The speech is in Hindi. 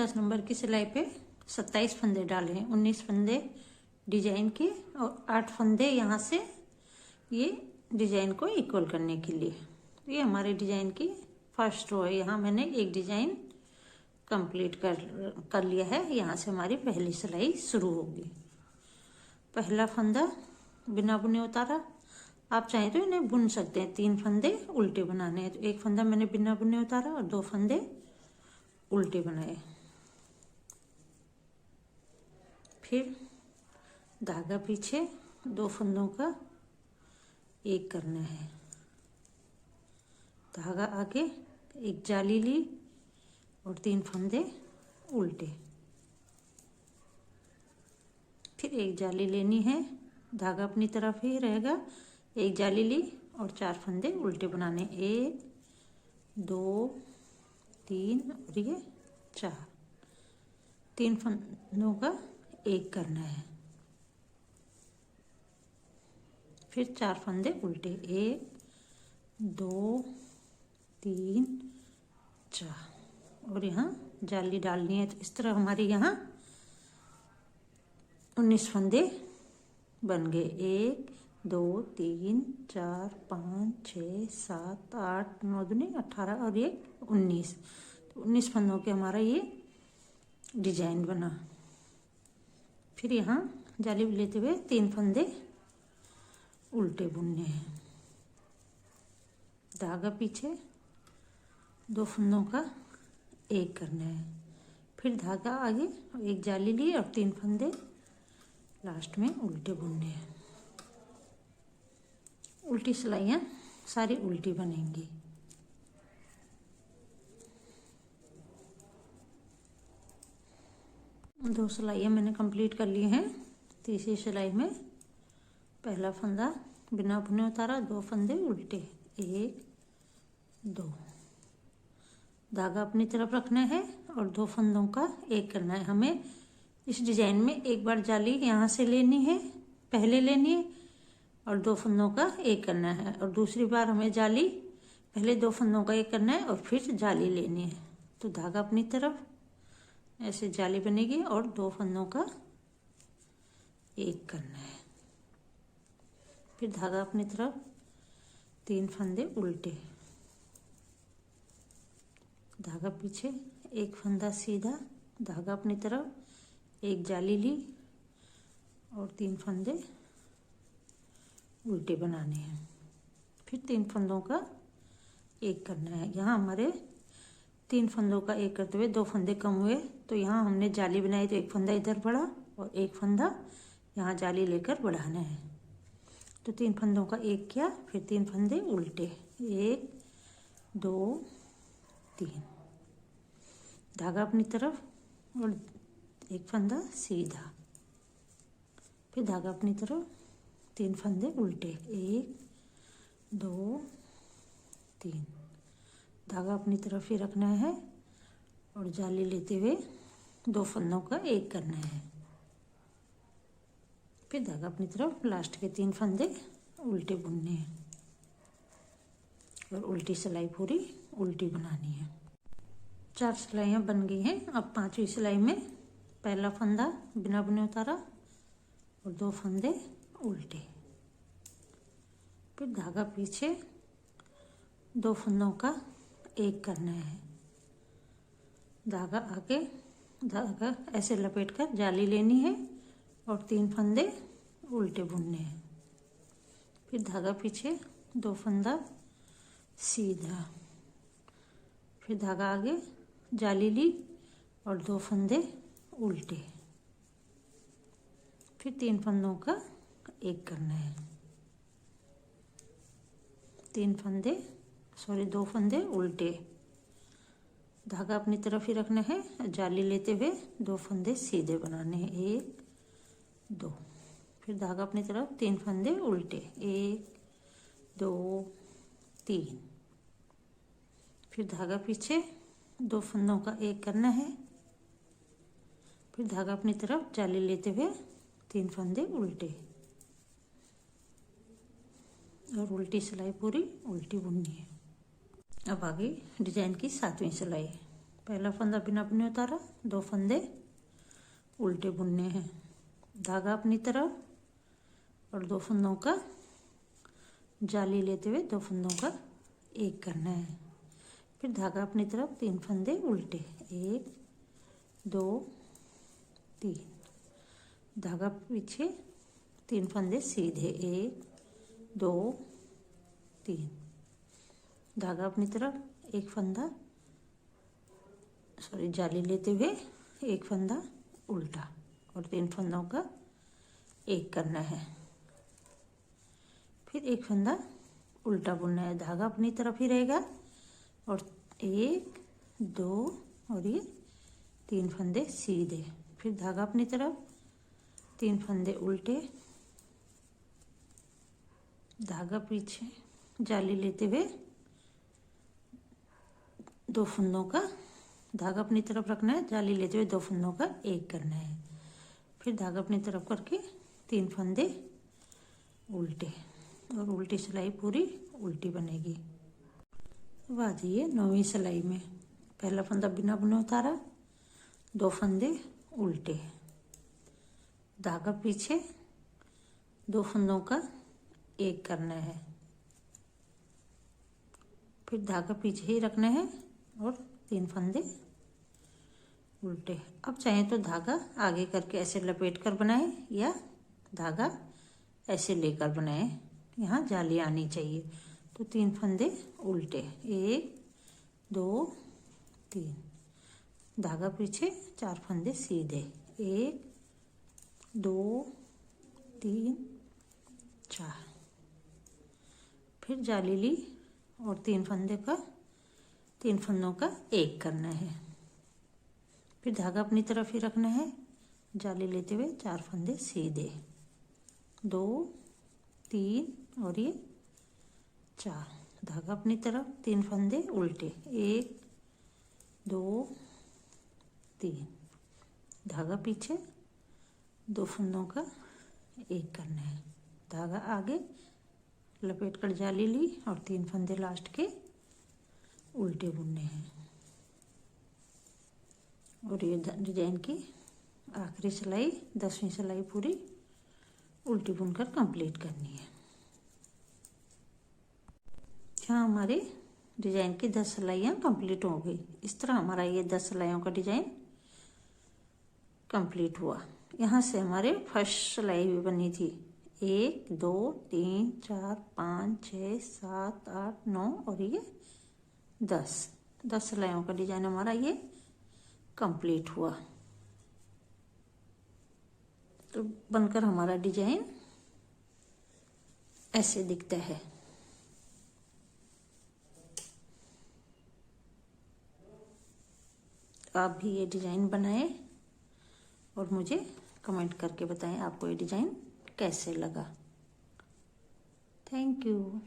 10 नंबर की सिलाई पे 27 फंदे डाले हैं, 19 फंदे डिजाइन के और 8 फंदे यहाँ से ये डिजाइन को इक्वल करने के लिए। ये हमारे डिजाइन की फर्स्ट रो है। यहाँ मैंने एक डिजाइन कंप्लीट कर लिया है। यहाँ से हमारी पहली सिलाई शुरू होगी। पहला फंदा बिना बुने उतारा। आप चाहें तो इन्हें बुन सकते हैं। 3 फंदे उल्टे बनाने हैं तो एक फंदा मैंने बिना बुने उतारा और 2 फंदे उल्टे बनाए। फिर धागा पीछे 2 फंदों का एक करना है, धागा आगे, एक जाली ली और 3 फंदे उल्टे। फिर एक जाली लेनी है, धागा अपनी तरफ ही रहेगा, एक जाली ली और 4 फंदे उल्टे बनाने। 1 2 3 और ये 4। 3 फंदों का एक करना है। फिर 4 फंदे उल्टे। 1 2 3 4 और यहाँ जाली डालनी है। तो इस तरह हमारे यहाँ 19 फंदे बन गए। 1 2 3 4 5 6 7 8 9 दूनी 18 और ये 19। तो 19 फंदों के हमारा ये डिजाइन बना। फिर यहाँ जाली लेते हुए 3 फंदे उल्टे बुनने हैं, धागा पीछे 2 फंदों का एक करना है। फिर धागा आगे, एक जाली ली और 3 फंदे लास्ट में उल्टे बुनने हैं। उल्टी सिलाइयाँ सारी उल्टी बनेंगी। दो सिलाइयाँ मैंने कंप्लीट कर ली हैं। तीसरी सिलाई में पहला फंदा बिना बुने उतारा, 2 फंदे उल्टे, 1 2, धागा अपनी तरफ रखना है और 2 फंदों का एक करना है। हमें इस डिजाइन में एक बार जाली यहाँ से लेनी है, पहले लेनी है और 2 फंदों का एक करना है, और दूसरी बार हमें जाली पहले 2 फंदों का एक करना है और फिर जाली लेनी है। तो धागा अपनी तरफ ऐसे जाली बनेगी और 2 फंदों का एक करना है। फिर धागा अपनी तरफ, 3 फंदे उल्टे, धागा पीछे, एक फंदा सीधा, धागा अपनी तरफ, एक जाली ली और 3 फंदे उल्टे बनाने हैं। फिर 3 फंदों का एक करना है। यहाँ हमारे 3 फंदों का एक करते हुए 2 फंदे कम हुए, तो यहाँ हमने जाली बनाई तो एक फंदा इधर बढ़ा और एक फंदा यहाँ जाली लेकर बढ़ाना है। तो 3 फंदों का एक किया, फिर 3 फंदे उल्टे, 1 2 3, धागा अपनी तरफ और एक फंदा सीधा, फिर धागा अपनी तरफ, 3 फंदे उल्टे, 1 2 3, धागा अपनी तरफ ही रखना है और जाली लेते हुए 2 फंदों का एक करना है। फिर धागा अपनी तरफ, लास्ट के 3 फंदे उल्टे बुनने हैं और उल्टी सिलाई पूरी उल्टी बनानी है। 4 सिलाइयाँ बन गई हैं। अब 5वीं सिलाई में पहला फंदा बिना बुने उतारा और 2 फंदे उल्टे, फिर धागा पीछे 2 फंदों का एक करना है, धागा आगे, धागा ऐसे लपेटकर जाली लेनी है और 3 फंदे उल्टे बुनने हैं। फिर धागा पीछे, 2 फंदा सीधा, फिर धागा आगे, जाली ली और 2 फंदे उल्टे, फिर 3 फंदों का एक करना है। 2 फंदे उल्टे, धागा अपनी तरफ ही रखना है, जाली लेते हुए 2 फंदे सीधे बनाने हैं, 1 2, फिर धागा अपनी तरफ, 3 फंदे उल्टे, 1 2 3, फिर धागा पीछे 2 फंदों का एक करना है, फिर धागा अपनी तरफ, जाली लेते हुए 3 फंदे उल्टे और उल्टी सिलाई पूरी उल्टी बुननी है। अब आगे डिजाइन की 7वीं सिलाई। पहला फंदा बिना बुने उतारा, 2 फंदे उल्टे बुनने हैं, धागा अपनी तरफ और 2 फंदों का जाली लेते हुए 2 फंदों का एक करना है। फिर धागा अपनी तरफ, 3 फंदे उल्टे, 1 2 3, धागा पीछे, 3 फंदे सीधे, 1 2 3, धागा अपनी तरफ, एक फंदा जाली लेते हुए 1 फंदा उल्टा और 3 फंदों का एक करना है। फिर 1 फंदा उल्टा बुनना है, धागा अपनी तरफ ही रहेगा और 1 2 और ये 3 फंदे सीधे, फिर धागा अपनी तरफ, 3 फंदे उल्टे, धागा पीछे, जाली लेते हुए 2 फंदों का, धागा अपनी तरफ रखना है, जाली लेते हुए 2 फंदों का एक करना है। फिर धागा अपनी तरफ करके 3 फंदे उल्टे और उल्टी सिलाई पूरी उल्टी बनेगी। अब आ जाइए 9वीं सिलाई में। पहला फंदा बिना बुने उतारा, 2 फंदे उल्टे, धागा पीछे, 2 फंदों का एक करना है, फिर धागा पीछे ही रखना है और 3 फंदे उल्टे। अब चाहे तो धागा आगे करके ऐसे लपेट कर बनाए या धागा ऐसे लेकर बनाए, यहाँ जाली आनी चाहिए। तो 3 फंदे उल्टे, 1 2 3, धागा पीछे, 4 फंदे सीधे, 1 2 3 4, फिर जाली ली और 3 फंदों का एक करना है, फिर धागा अपनी तरफ ही रखना है, जाली लेते हुए 4 फंदे सीधे, 2 3 और ये 4, धागा अपनी तरफ, 3 फंदे उल्टे, 1 2 3, धागा पीछे, 2 फंदों का एक करना है, धागा आगे लपेट कर जाली ली और 3 फंदे लास्ट के उल्टे बुनने हैं। और ये डिजाइन की आखिरी सिलाई 10वीं सिलाई पूरी उल्टी बुनकर कंप्लीट करनी है। यहाँ हमारे डिजाइन की 10 सिलाइयाँ कंप्लीट हो गई। इस तरह हमारा ये 10 सिलाइयों का डिजाइन कंप्लीट हुआ। यहाँ से हमारे फर्स्ट सिलाई भी बनी थी, 1 2 3 4 5 6 7 8 9 और ये 10 सिलाइयों का डिजाइन हमारा ये कंप्लीट हुआ। तो बनकर हमारा डिजाइन ऐसे दिखता है। आप भी ये डिजाइन बनाएं और मुझे कमेंट करके बताएं आपको ये डिजाइन कैसे लगा। Thank you.